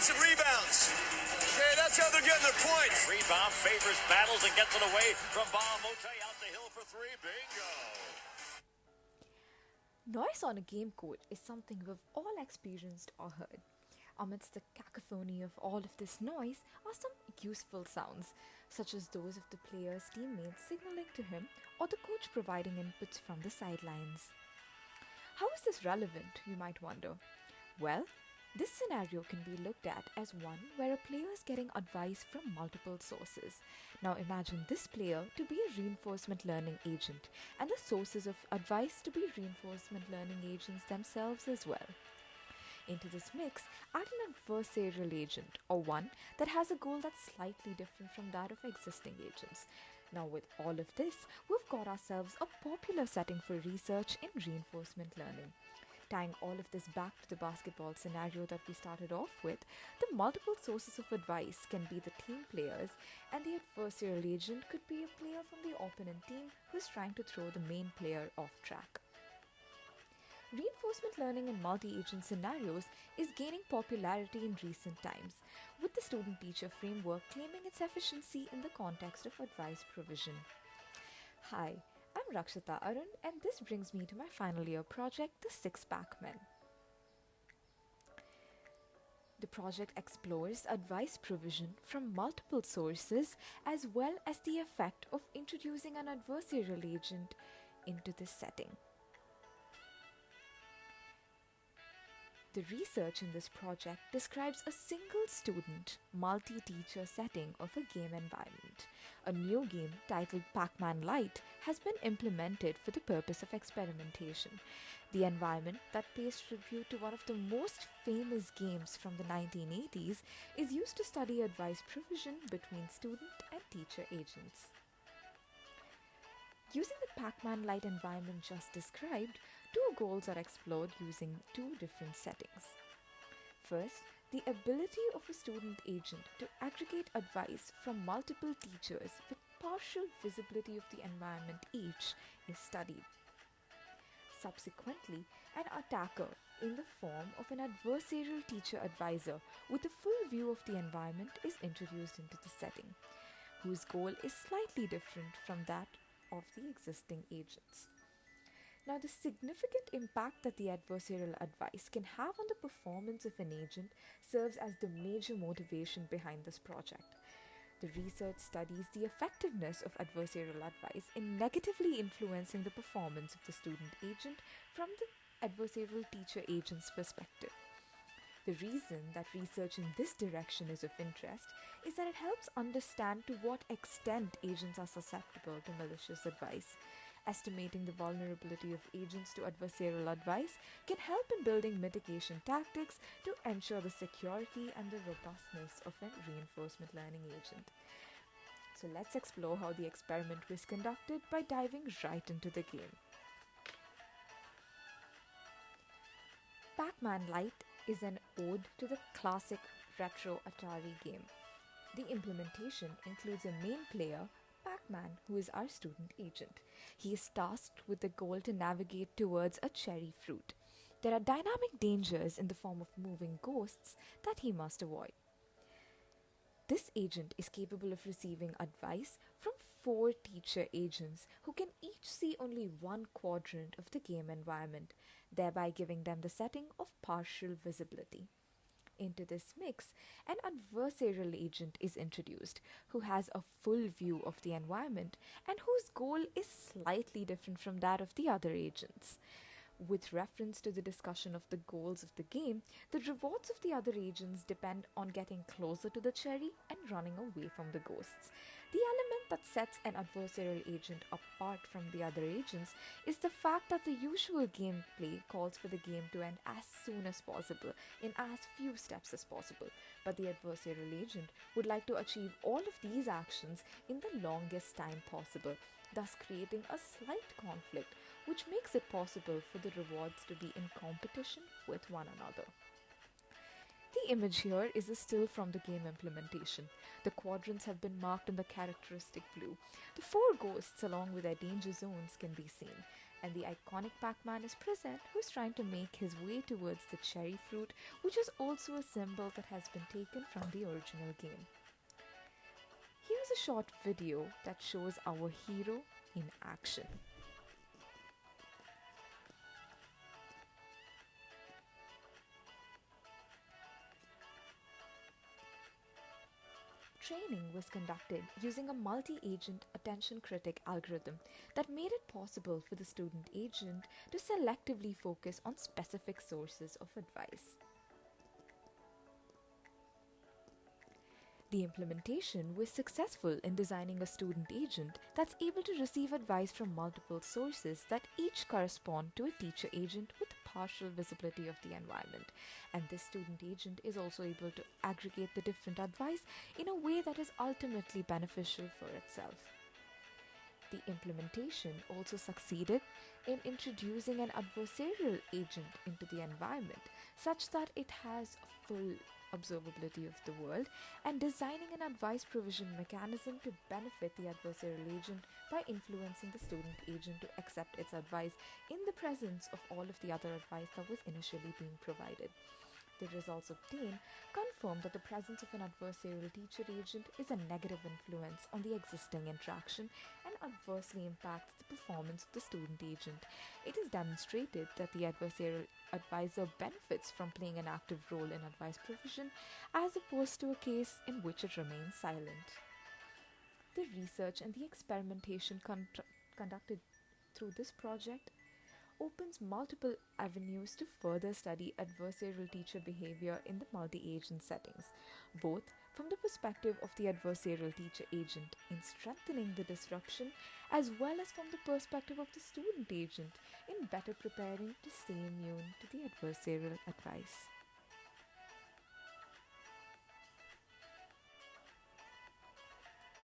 offensive rebounds. Okay, that's how they're getting their points. Rebound favors battles and gets it away from Bahamote out the hill for three. Bingo. Noise on a game court is something we've all experienced or heard. Amidst the cacophony of all of this noise are some useful sounds, such as those of the player's teammates signaling to him or the coach providing inputs from the sidelines. How is this relevant, you might wonder? Well, this scenario can be looked at as one where a player is getting advice from multiple sources. Now imagine this player to be a reinforcement learning agent and the sources of advice to be reinforcement learning agents themselves as well. Into this mix, add an adversarial agent, or one that has a goal that's slightly different from that of existing agents. Now with all of this, we've got ourselves a popular setting for research in reinforcement learning. Tying all of this back to the basketball scenario that we started off with, the multiple sources of advice can be the team players, and the adversarial agent could be a player from the opponent team who's trying to throw the main player off track. Reinforcement learning in multi-agent scenarios is gaining popularity in recent times, with the student-teacher framework claiming its efficiency in the context of advice provision. Hi, I'm Rakshitha Arun, and this brings me to my final year project, the Six Pacmen. The project explores advice provision from multiple sources as well as the effect of introducing an adversarial agent into this setting. The research in this project describes a single student, multi-teacher setting of a game environment. A new game titled Pac-Man Lite has been implemented for the purpose of experimentation. The environment that pays tribute to one of the most famous games from the 1980s is used to study advice provision between student and teacher agents. Using the Pac-Man Lite environment just described, two goals are explored using two different settings. First, the ability of a student agent to aggregate advice from multiple teachers with partial visibility of the environment each is studied. Subsequently, an attacker in the form of an adversarial teacher advisor with a full view of the environment is introduced into the setting, whose goal is slightly different from that of the existing agents. Now, the significant impact that the adversarial advice can have on the performance of an agent serves as the major motivation behind this project. The research studies the effectiveness of adversarial advice in negatively influencing the performance of the student agent from the adversarial teacher agent's perspective. The reason that research in this direction is of interest is that it helps understand to what extent agents are susceptible to malicious advice. Estimating the vulnerability of agents to adversarial advice can help in building mitigation tactics to ensure the security and the robustness of a reinforcement learning agent. So let's explore how the experiment was conducted by diving right into the game. Pac-Man Lite is an ode to the classic retro Atari game. The implementation includes a main player, Pac-Man, who is our student agent. He is tasked with the goal to navigate towards a cherry fruit. There are dynamic dangers in the form of moving ghosts that he must avoid. This agent is capable of receiving advice from 4 teacher agents who can each see only one quadrant of the game environment, thereby giving them the setting of partial visibility. Into this mix, an adversarial agent is introduced who has a full view of the environment and whose goal is slightly different from that of the other agents. With reference to the discussion of the goals of the game, the rewards of the other agents depend on getting closer to the cherry and running away from the ghosts. The element that sets an adversarial agent apart from the other agents is the fact that the usual gameplay calls for the game to end as soon as possible, in as few steps as possible. But the adversarial agent would like to achieve all of these actions in the longest time possible, thus creating a slight conflict, which makes it possible for the rewards to be in competition with one another. The image here is a still from the game implementation. The quadrants have been marked in the characteristic blue. The 4 ghosts along with their danger zones can be seen. and the iconic Pac-Man is present, who's trying to make his way towards the cherry fruit, which is also a symbol that has been taken from the original game. Here's a short video that shows our hero in action. Training was conducted using a multi-agent attention critic algorithm that made it possible for the student agent to selectively focus on specific sources of advice. The implementation was successful in designing a student agent that's able to receive advice from multiple sources that each correspond to a teacher agent with partial visibility of the environment. And this student agent is also able to aggregate the different advice in a way that is ultimately beneficial for itself. The implementation also succeeded in introducing an adversarial agent into the environment such that it has full observability of the world, and designing an advice provision mechanism to benefit the adversarial agent by influencing the student agent to accept its advice in the presence of all of the other advice that was initially being provided. The results obtained confirm that the presence of an adversarial teacher agent is a negative influence on the existing interaction and adversely impacts the performance of the student agent. It is demonstrated that the adversarial advisor benefits from playing an active role in advice provision as opposed to a case in which it remains silent. The research and the experimentation conducted through this project opens multiple avenues to further study adversarial teacher behavior in the multi-agent settings, both from the perspective of the adversarial teacher agent in strengthening the disruption, as well as from the perspective of the student agent in better preparing to stay immune to the adversarial advice.